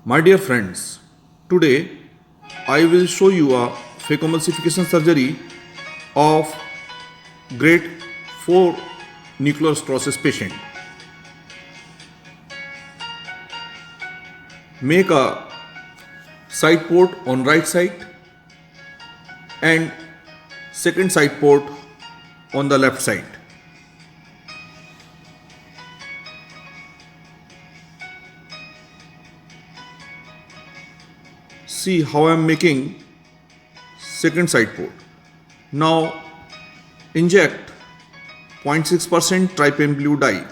My dear friends, today I will show you a phacoemulsification surgery of grade 4 nuclear sclerosis patient. Make a side port on right side and second side port on the left side. See how I am making second side port. Now inject 0.6% trypan blue dye.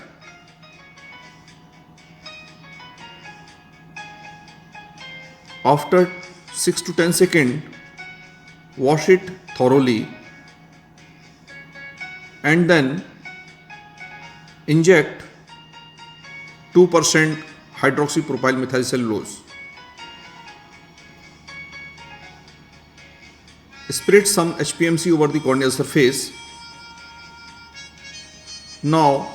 After 6 to 10 seconds, wash it thoroughly and then inject 2% hydroxypropyl methyl cellulose. Spread some HPMC over the corneal surface. Now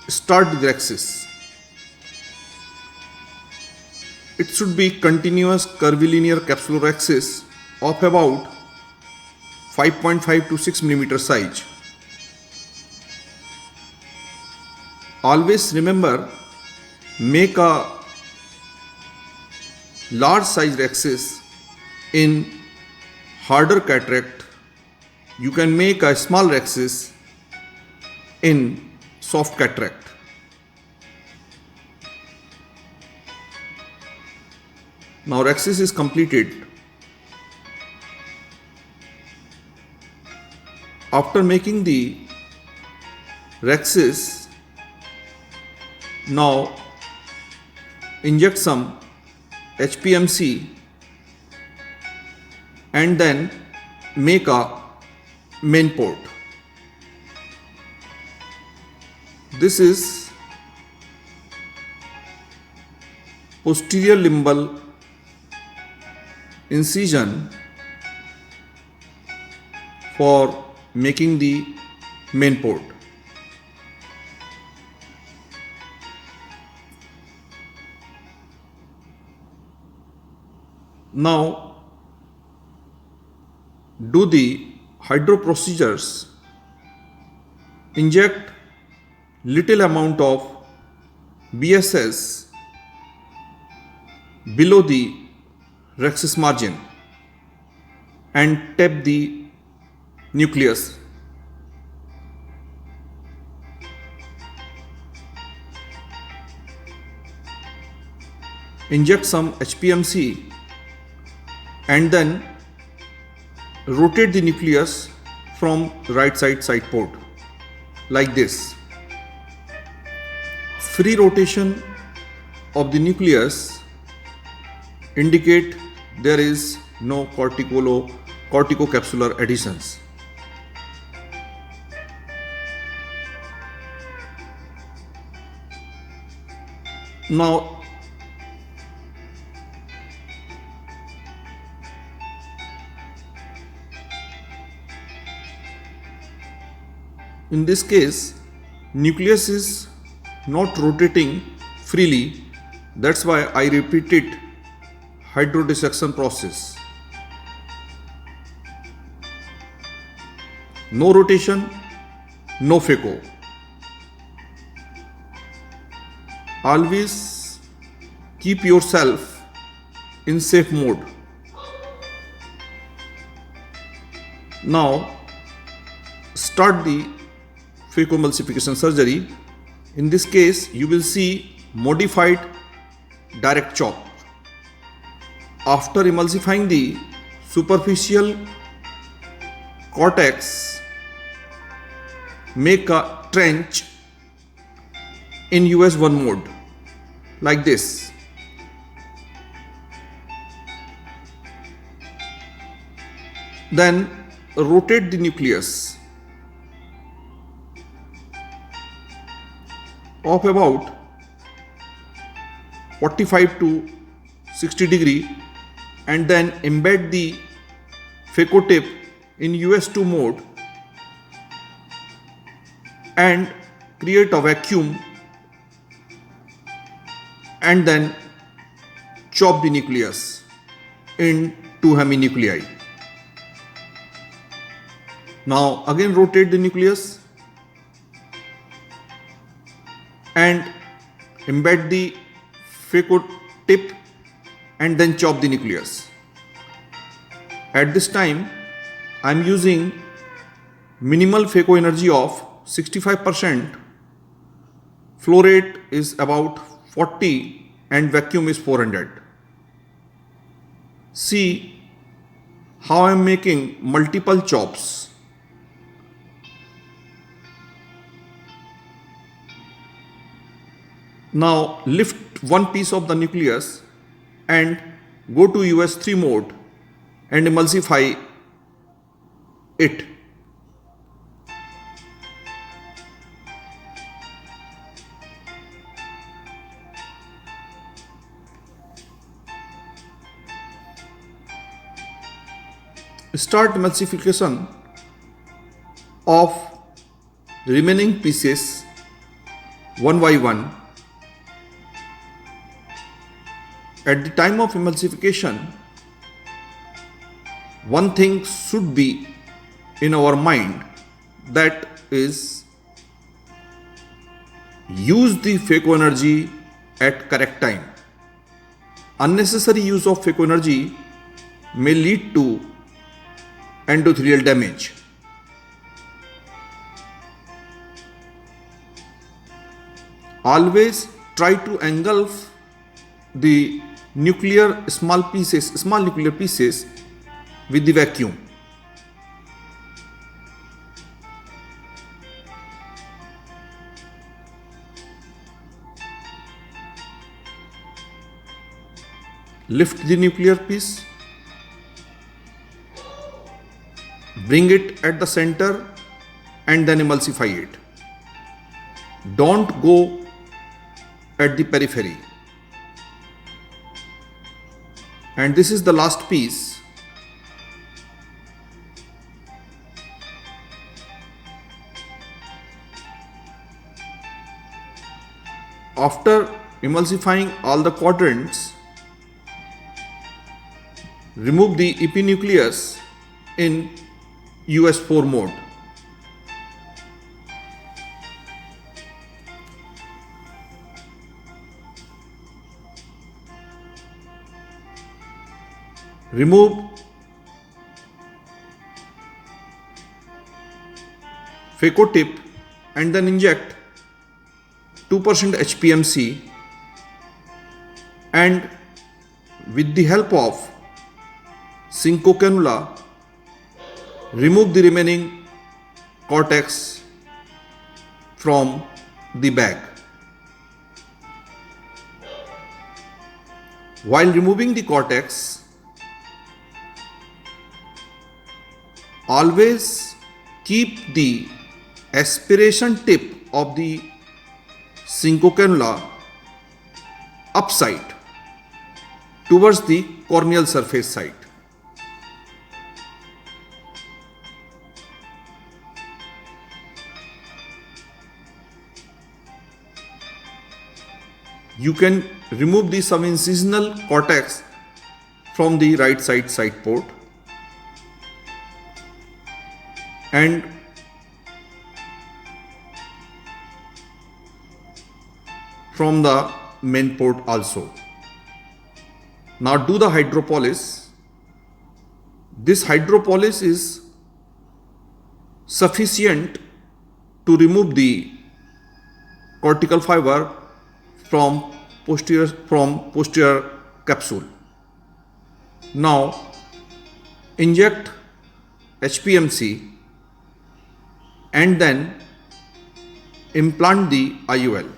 start the Rhexis. It should be continuous curvilinear capsular Rhexis of about 5.5 to 6 mm size. Always remember, make a large size Rhexis in harder cataract. You can make a small Rhexis in soft cataract. Now Rhexis is completed. After making the Rhexis, now inject some HPMC and then make a main port. This is posterior limbal incision for making the main port. Now do the hydro procedures. Inject little amount of BSS below the Rhexis margin and tap the nucleus. Inject some HPMC and then rotate the nucleus from right side port like this. Free rotation of the nucleus indicate there is no corticocapsular adhesions. Now in this case, nucleus is not rotating freely. That's why I repeated hydrodissection process. No rotation, no phaco. Always keep yourself in safe mode. Now start the phacoemulsification surgery. In this case, you will see modified direct chop. After emulsifying the superficial cortex, make a trench in US1 mode like this. Then rotate the nucleus of about 45 to 60 degree and then embed the phaco tip in US2 mode and create a vacuum and then chop the nucleus in two heminuclei. Now again rotate the nucleus and embed the phaco tip and then chop the nucleus. At this time I am using minimal phaco energy of 65%, flow rate is about 40 and vacuum is 400. See how I am making multiple chops. Now lift one piece of the nucleus and go to US3 mode and emulsify it. Start emulsification of remaining pieces one by one. At the time of emulsification, one thing should be in our mind, that is, use the phaco energy at correct time. Unnecessary use of phaco energy may lead to endothelial damage. Always try to engulf the small nuclear pieces with the vacuum. Lift the nuclear piece, bring it at the center and then emulsify it. Don't go at the periphery. And this is the last piece. After emulsifying all the quadrants, remove the epinucleus in US4 mode. Remove phaco tip and then inject 2% HPMC, and with the help of synco cannula remove the remaining cortex from the bag. While removing the cortex, always keep the aspiration tip of the synco cannula upside towards the corneal surface side. You can remove the subincisional cortex from the right side port and from the main port also. Now do the hydropolis. This hydropolis is sufficient to remove the cortical fiber from posterior capsule. Now inject HPMC and then implant the IOL.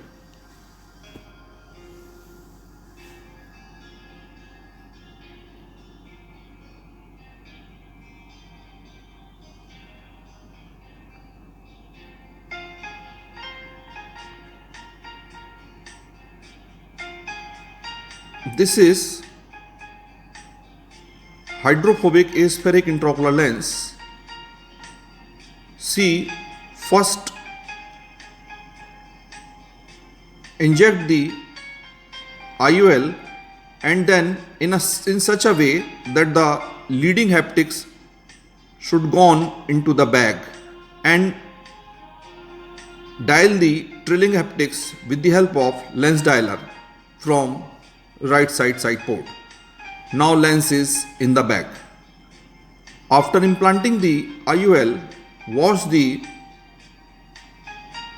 This is hydrophobic aspheric intraocular lens. See, first inject the IOL and then in such a way that the leading haptics should gone into the bag and dial the trailing haptics with the help of lens dialer from right side port. Now lens is in the bag. After implanting the IOL, wash the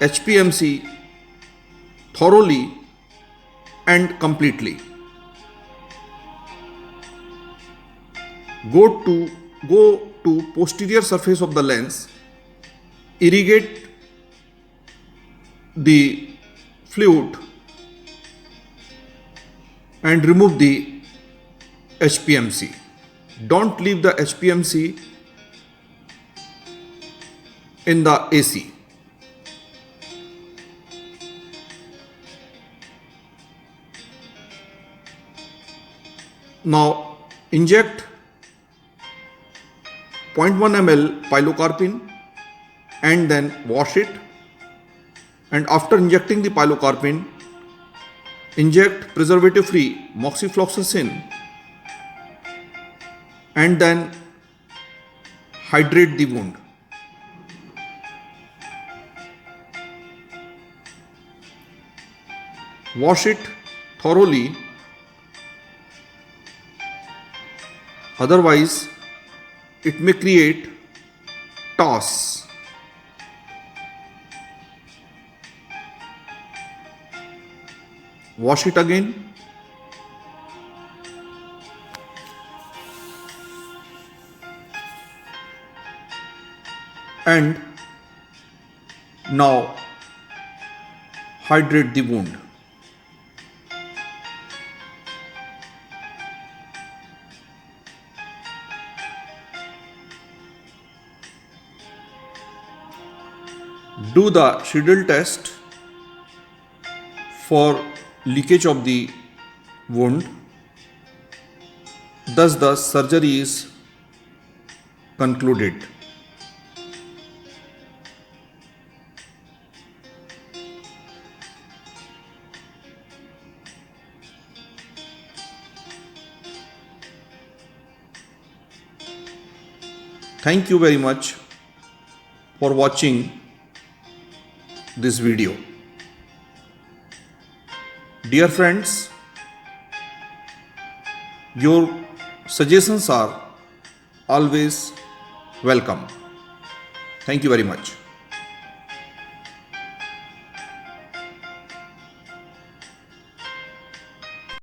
HPMC thoroughly and completely. Go to posterior surface of the lens, irrigate the fluid and remove the HPMC. Don't leave the HPMC in the AC. Now inject 0.1 ml pilocarpine and then wash it, and after injecting the pilocarpine, inject preservative free moxifloxacin and then hydrate the wound. Wash it thoroughly, otherwise it may create toss. Wash it again. And now hydrate the wound. Do the Sheddle test for leakage of the wound. Thus the surgery is concluded. Thank you very much for watching this video. Dear friends, your suggestions are always welcome. Thank you very much.